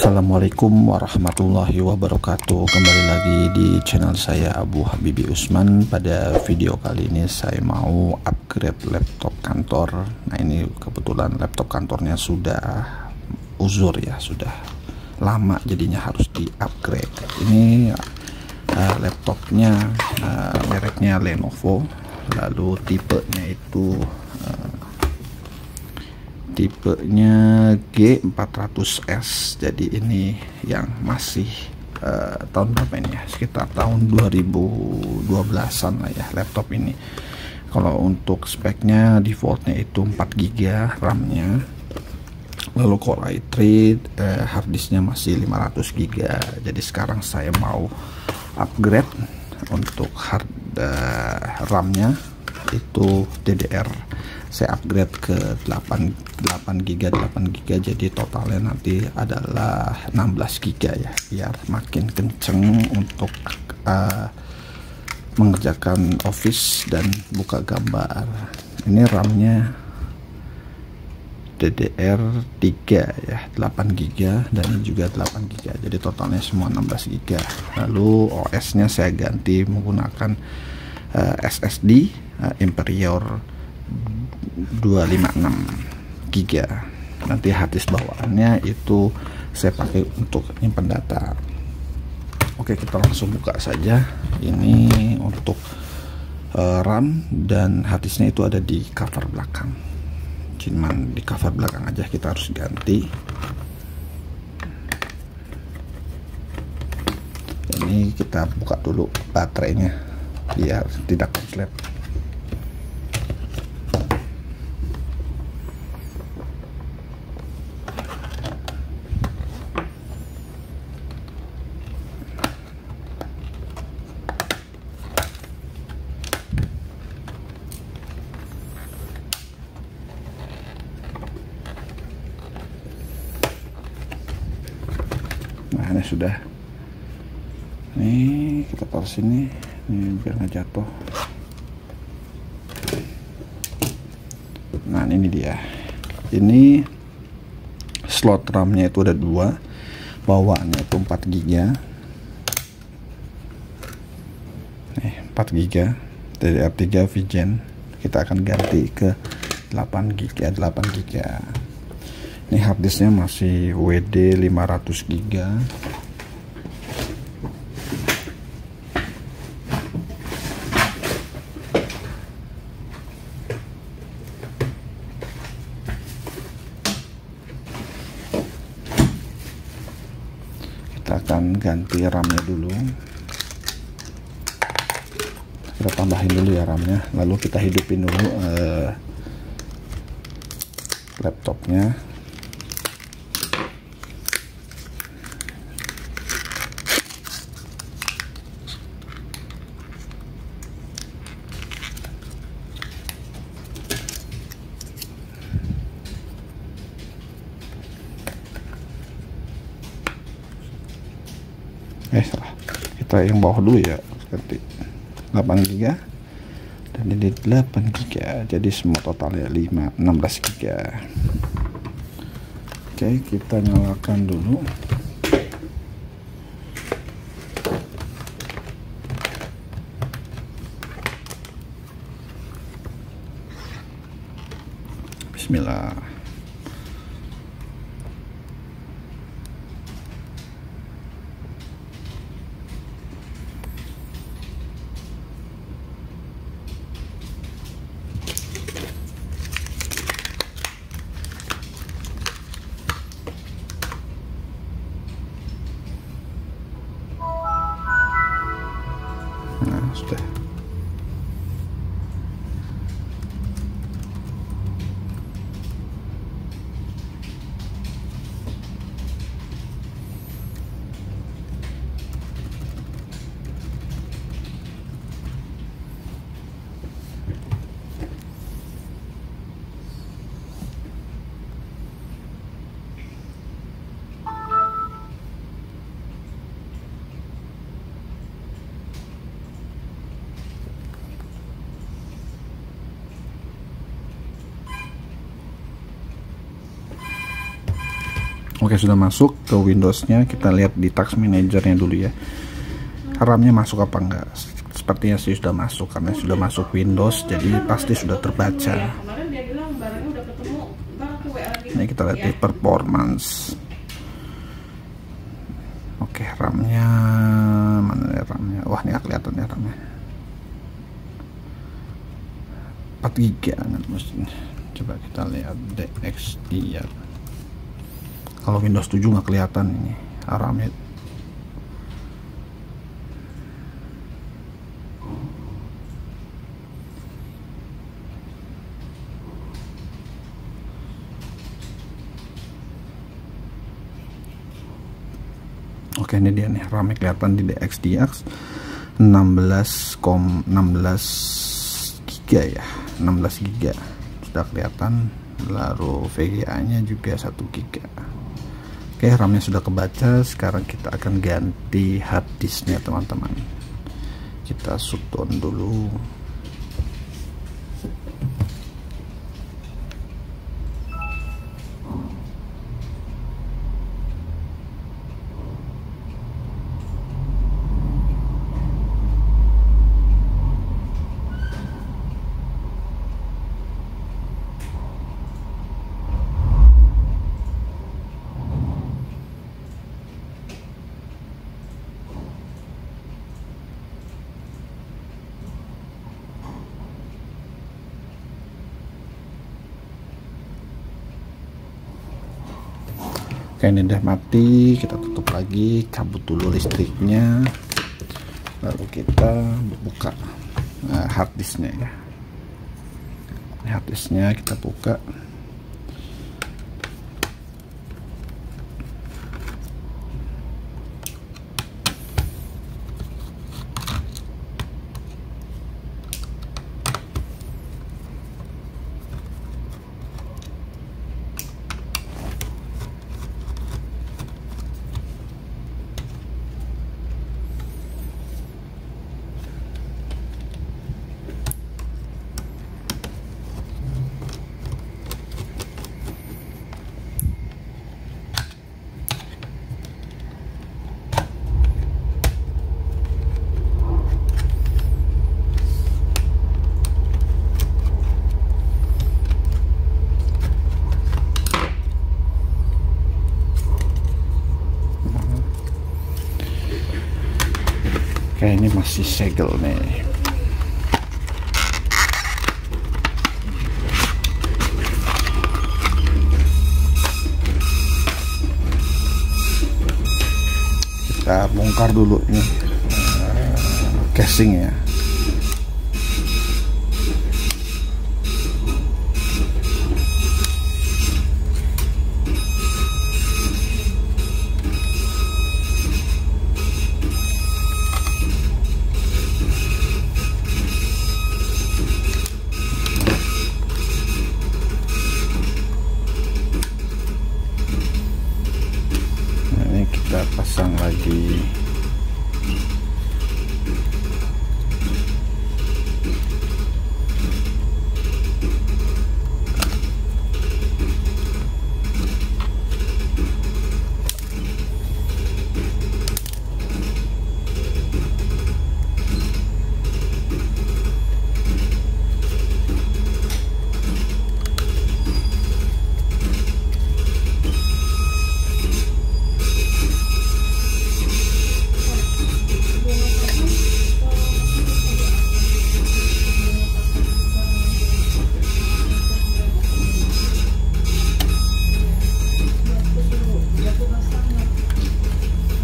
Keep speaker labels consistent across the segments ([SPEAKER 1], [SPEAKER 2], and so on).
[SPEAKER 1] Assalamualaikum warahmatullahi wabarakatuh. Kembali lagi di channel saya Abu Habibi Usman. Pada video kali ini saya mau upgrade laptop kantor. Nah, ini kebetulan laptop kantornya sudah uzur ya, sudah lama jadinya harus di upgrade. Ini laptopnya mereknya Lenovo, lalu tipenya itu tipenya G400S. Jadi ini yang masih tahun berapa ini ya, sekitar tahun 2012an lah ya laptop ini. Kalau untuk speknya defaultnya itu 4 GB RAM-nya, lalu Core i3, harddisknya masih 500 GB. Jadi sekarang saya mau upgrade untuk RAM-nya itu DDR. Saya upgrade ke 8 GB, jadi totalnya nanti adalah 16 GB ya, biar makin kenceng untuk mengerjakan office dan buka gambar. Ini RAM-nya DDR3 ya, 8 GB, dan ini juga 8 GB, jadi totalnya semua 16 GB. Lalu OS-nya saya ganti menggunakan SSD Imperial 256 GB. Nanti harddisk bawaannya itu saya pakai untuk nyimpan data. Oke, kita langsung buka saja. Ini untuk RAM dan harddisknya itu ada di cover belakang. Cuman di cover belakang aja kita harus ganti. Ini kita buka dulu baterainya biar tidak konslet. Nah, ini sudah. Nih kita taruh sini, nih biar nggak jatuh. Nah, ini dia. Ini slot RAM-nya itu ada 2, bawaannya itu 4 GB. Nih 4 GB DDR3 VGen. Kita akan ganti ke 8 GB. Ini harddisknya masih WD 500 GB. Kita akan ganti RAM-nya dulu. Kita tambahin dulu ya RAM-nya, lalu kita hidupin dulu laptopnya. Salah, kita yang bawah dulu ya, seperti 8 GB dan ini 8 GB, jadi semua totalnya 16 GB. Oke, kita nyalakan dulu. Bismillah. Nah, sudah. Oke, sudah masuk ke Windowsnya. Kita lihat di Task Manager-nya dulu ya, RAM-nya masuk apa enggak. Sepertinya sih sudah masuk, karena sudah masuk Windows, jadi pasti sudah terbaca. Ini kita lihat di performance. Oke, RAM-nya mana ya, RAM-nya? Wah, ini kelihatan ya RAM-nya. 4 GB maksudnya. Coba kita lihat DXD ya. Kalau Windows 7 nggak kelihatan ini RAM-nya. Oke, ini dia nih RAM-nya kelihatan di DXDX 16 GB ya, 16 GB sudah kelihatan. Lalu VGA nya juga 1 GB. Oke, RAM-nya sudah kebaca. Sekarang kita akan ganti hard disknya teman-teman. Kita shutdown dulu. Oke, ini udah mati. Kita tutup lagi, cabut dulu listriknya, lalu kita buka hard disknya ya. Hard disknya kita buka. Oke, ini masih segel nih. Kita bongkar dulu nih casing ya. Kita pasang lagi.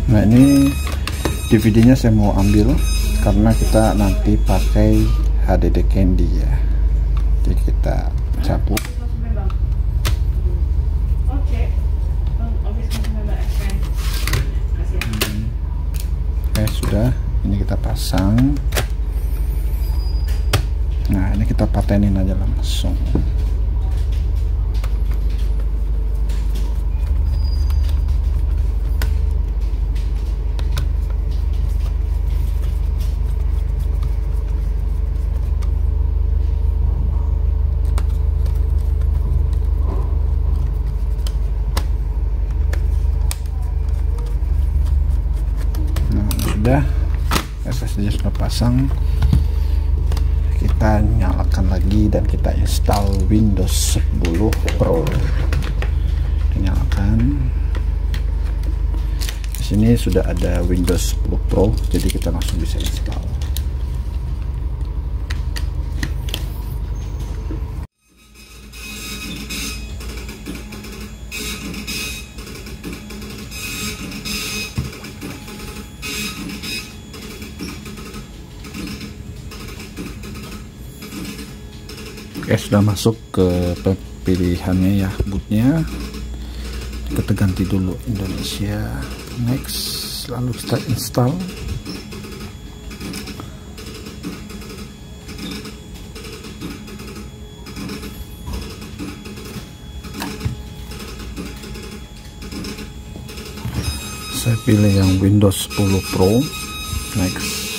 [SPEAKER 1] Nah, ini DVD-nya saya mau ambil karena kita nanti pakai HDD Candy ya. Jadi kita cabut. Oke, sudah. Ini kita pasang. Nah, ini kita patenin aja langsung. sudah, SSD sudah pasang, kita nyalakan lagi dan kita install Windows 10 Pro. Nyalakan. Di sini sudah ada Windows 10 Pro, jadi kita langsung bisa install. Oke, sudah masuk ke pilihannya ya, bootnya. Kita ganti dulu Indonesia, next, lalu kita install. Saya pilih yang Windows 10 Pro, next.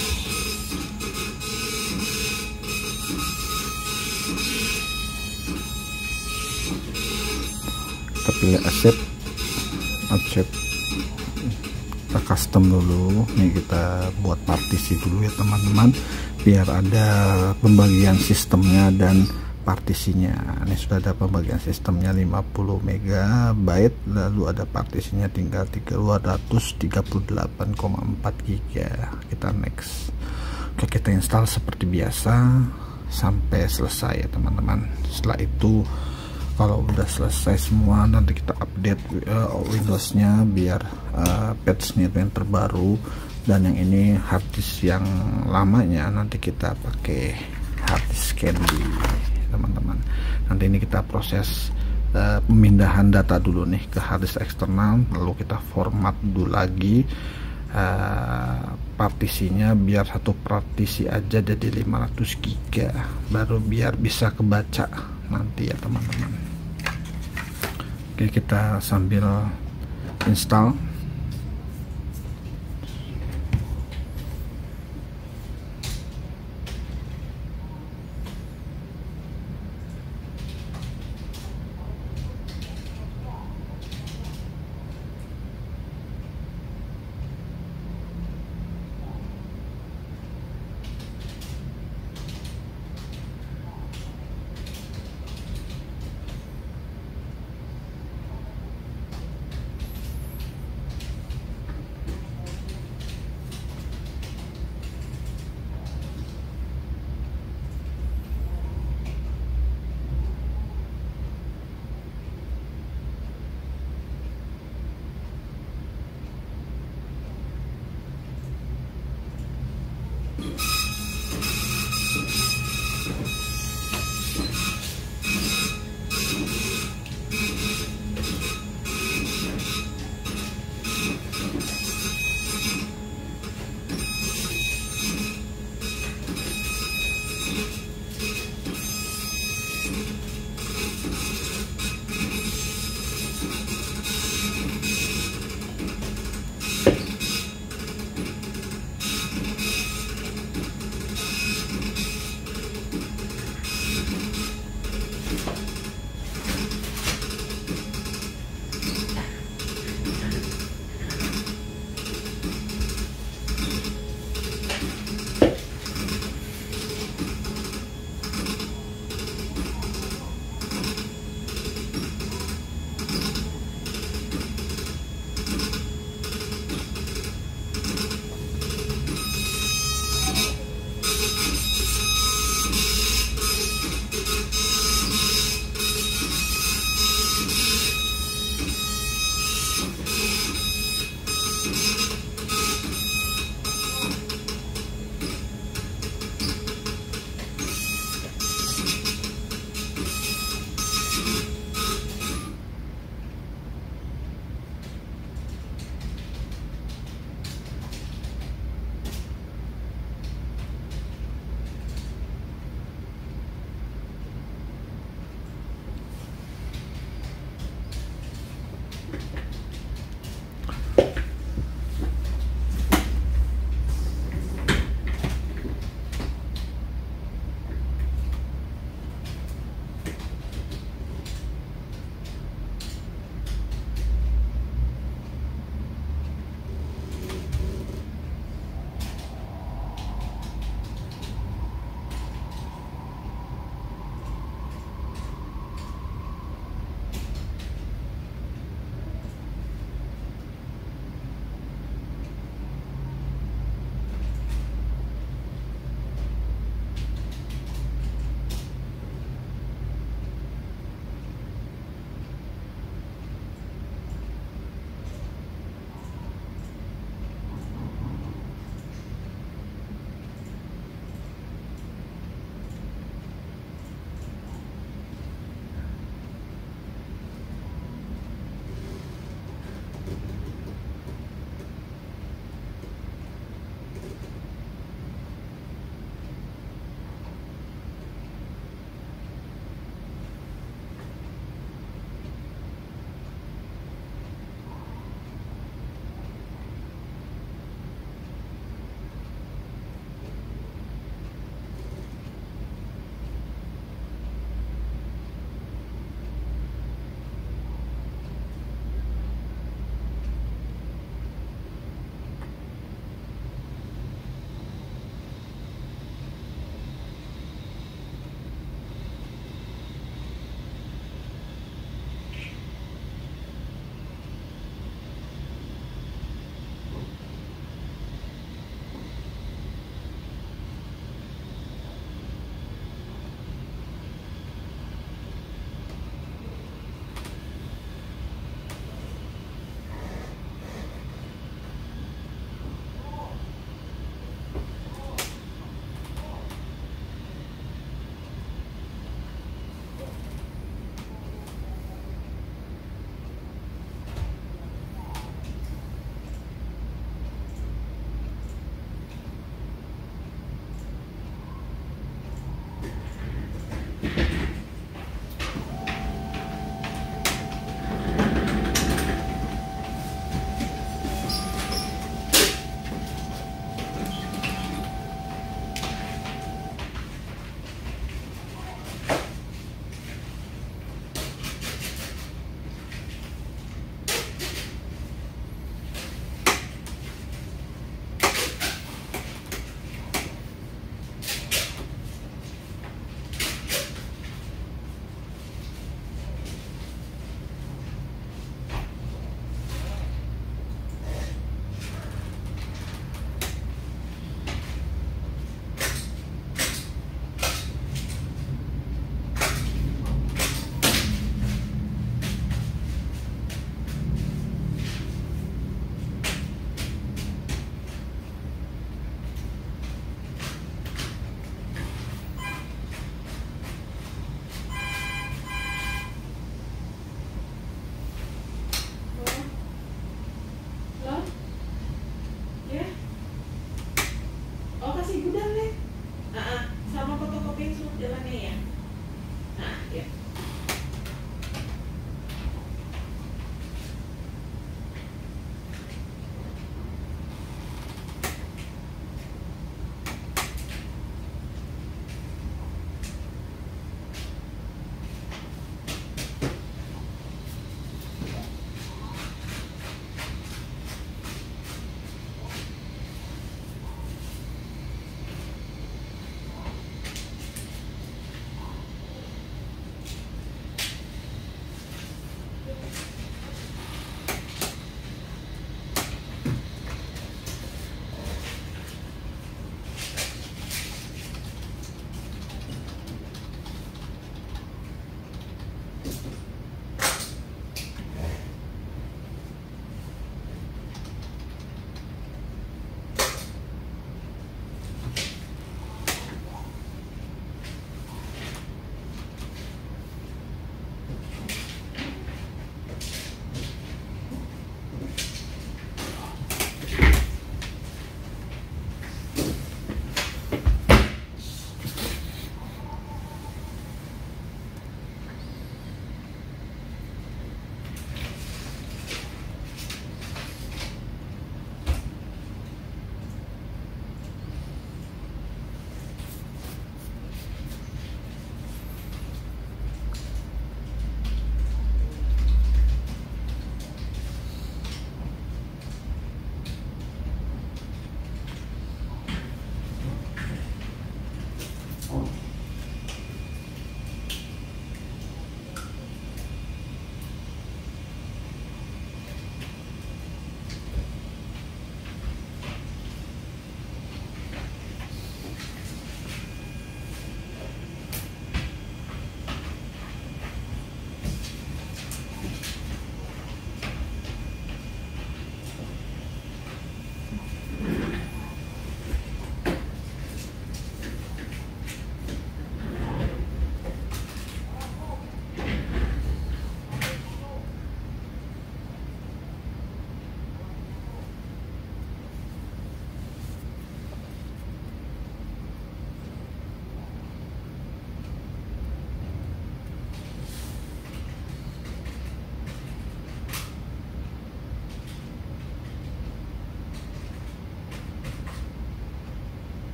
[SPEAKER 1] Kita pilih accept, kita custom dulu. Nih kita buat partisi dulu ya teman-teman, biar ada pembagian sistemnya dan partisinya. Ini sudah ada pembagian sistemnya 50 MB, lalu ada partisinya tinggal 238,4 GB. Kita next. Oke, kita install seperti biasa sampai selesai ya teman-teman. Setelah itu kalau udah selesai semua, nanti kita update Windows-nya biar patch-nya yang terbaru, dan yang ini harddisk yang lamanya nanti kita pakai harddisk candy teman-teman. Nanti ini kita proses pemindahan data dulu nih ke harddisk eksternal, lalu kita format dulu lagi partisinya biar satu partisi aja jadi 500 GB, baru biar bisa kebaca nanti ya teman-teman. Oke, kita sambil install.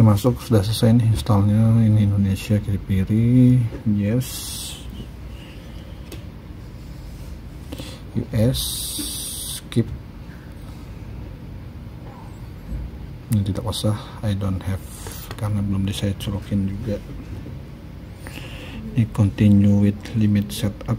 [SPEAKER 1] masuk, sudah selesai nih installnya. Ini Indonesia kiri kiri, yes, US, skip. Ini tidak usah, I don't have, karena belum saya colokin juga. Ini continue with limit setup.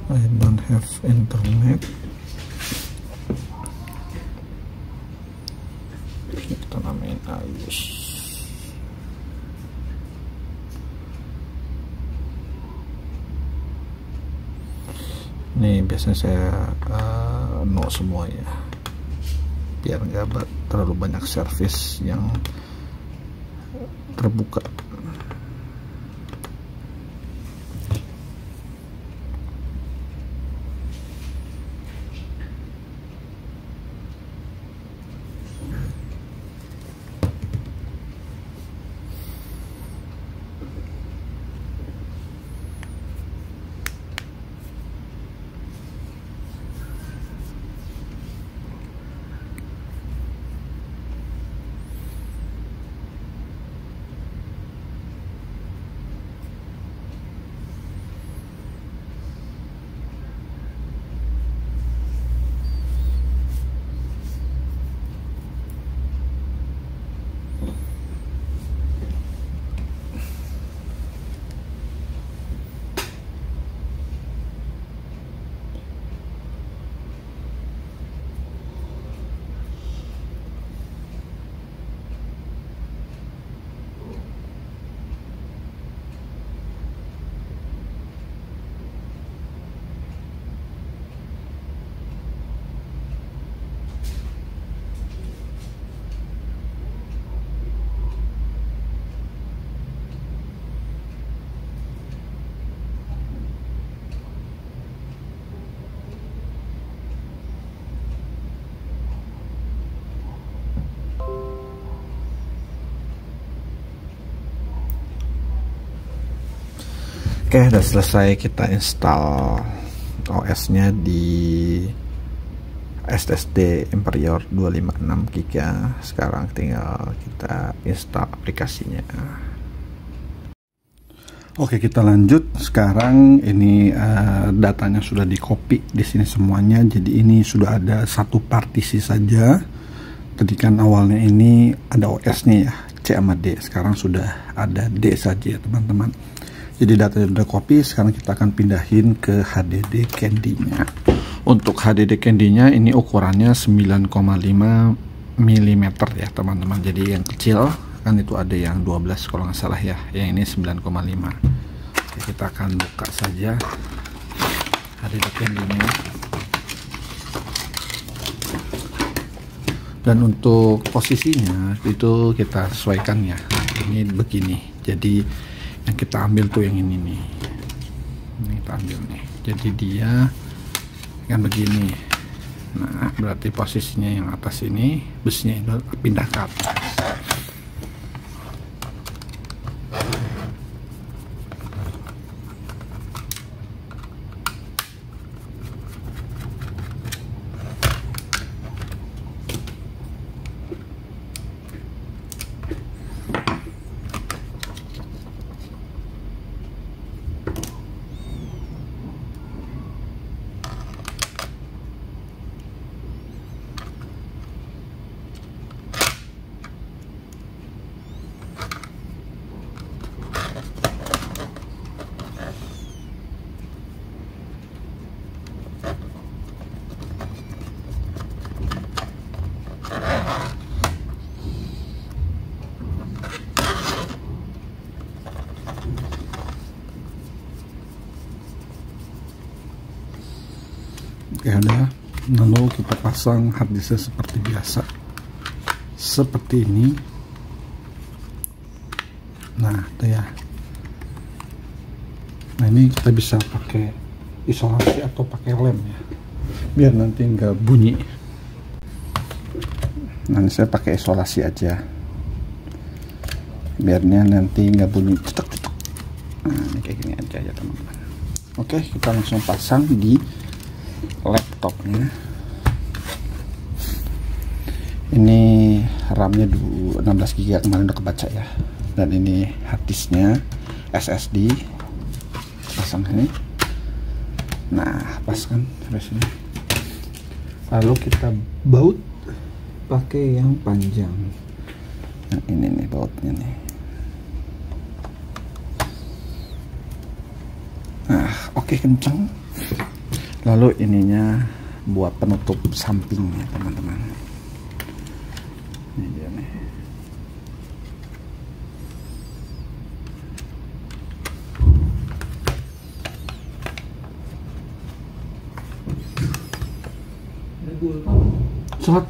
[SPEAKER 1] I don't have internet. Kita namain Ayus. Ini biasanya saya no semua ya, biar nggak terlalu banyak service yang terbuka. Oke, udah selesai kita install OS-nya di SSD Emperior 256 GB. Sekarang tinggal kita install aplikasinya. Oke, kita lanjut. Sekarang ini datanya sudah di copy di sini semuanya. Jadi ini sudah ada satu partisi saja. Tadi kan awalnya ini ada OS-nya ya, C sama D. Sekarang sudah ada D saja, teman-teman. Jadi datanya sudah copy. Sekarang kita akan pindahin ke HDD Candy-nya. Untuk HDD Candy-nya ini ukurannya 9,5 mm ya, teman-teman. Jadi yang kecil kan itu ada yang 12 kalau nggak salah ya. Yang ini 9,5. Oke, kita akan buka saja HDD Candy-nya. Dan untuk posisinya itu kita sesuaikan ya. Ini begini. Jadi yang kita ambil tuh yang ini nih. Ini kita ambil nih. Jadi dia kan begini. Nah, berarti posisinya yang atas ini, busnya itu pindah ke atas. Oke, ada. Lalu kita pasang harddisknya seperti biasa, seperti ini. Nah, itu ya. Nah, ini kita bisa pakai isolasi atau pakai lem ya, biar nanti nggak bunyi. Nanti saya pakai isolasi aja, biarnya nanti nggak bunyi cetok-cetok. Nah, ini kayak gini aja ya teman-teman. Oke, kita langsung pasang di laptopnya. Ini RAM-nya 16 GB kemarin udah kebaca ya. Dan ini harddisknya SSD, pasang ini. Nah, pas kan sampai sini. Lalu kita baut pakai yang panjang. Yang ini nih bautnya nih. Nah, oke, kencang. Lalu ininya buat penutup sampingnya teman-teman. Ini dia nih. Sholat.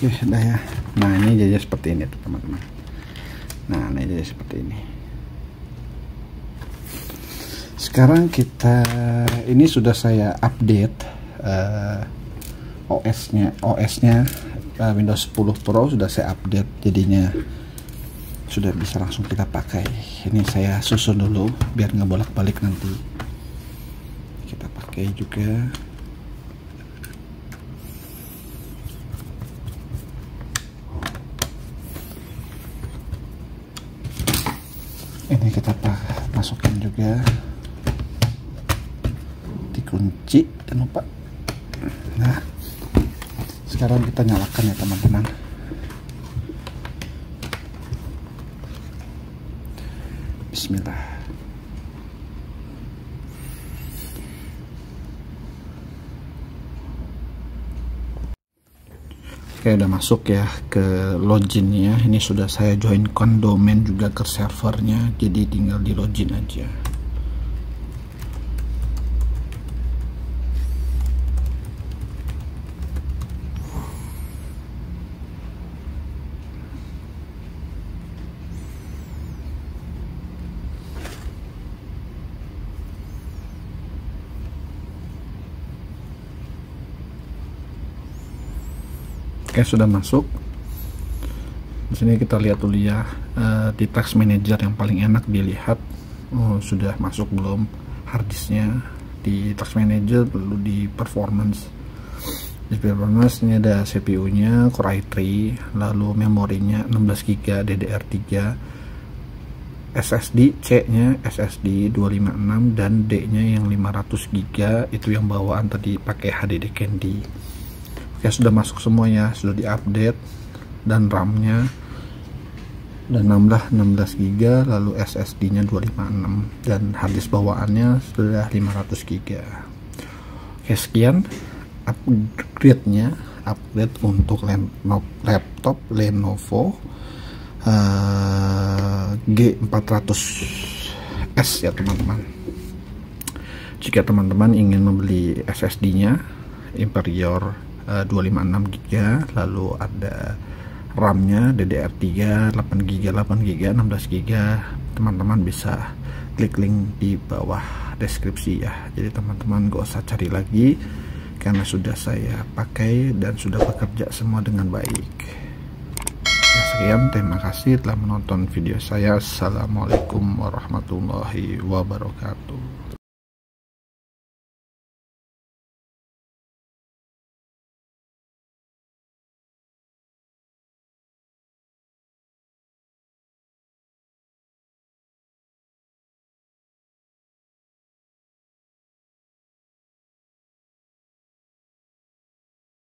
[SPEAKER 1] Oke, udah ya. Nah, ini jadi seperti ini tuh teman-teman. Nah, ini jadi seperti ini. Sekarang kita, ini sudah saya update OS-nya Windows 10 Pro sudah saya update, jadinya sudah bisa langsung kita pakai. Ini saya susun dulu biar nggak bolak-balik nanti. Kita pakai juga. Ini kita masukin juga, dikunci, jangan lupa. Nah, sekarang kita nyalakan ya teman-teman. Bismillah. Oke, udah masuk ya ke loginnya. Ini sudah saya joinkan domain juga ke servernya, jadi tinggal di login aja. Oke, sudah masuk. Di sini kita lihat dulu ya, di task manager yang paling enak dilihat. Oh, sudah masuk belum harddisknya di task manager, lalu di performance. Di performance ini ada CPU-nya Core i3, lalu memorinya 16 GB DDR3, SSD C-nya SSD 256 dan D-nya yang 500 GB, itu yang bawaan tadi pakai HDD Candy. Ya, sudah masuk semuanya, sudah diupdate, dan RAM-nya dan nambah 16 GB, lalu SSD-nya 256 dan harddisk bawaannya sudah 500 GB. Oke, sekian upgrade-nya, upgrade untuk laptop Lenovo G400S ya teman-teman. Jika teman-teman ingin membeli SSD-nya Imperial 256 GB, lalu ada RAM-nya DDR3 8 GB, 16 GB, teman-teman bisa klik link di bawah deskripsi ya. Jadi teman-teman gak usah cari lagi karena sudah saya pakai dan sudah bekerja semua dengan baik. Ya, sekian, terima kasih telah menonton video saya. Assalamualaikum warahmatullahi wabarakatuh.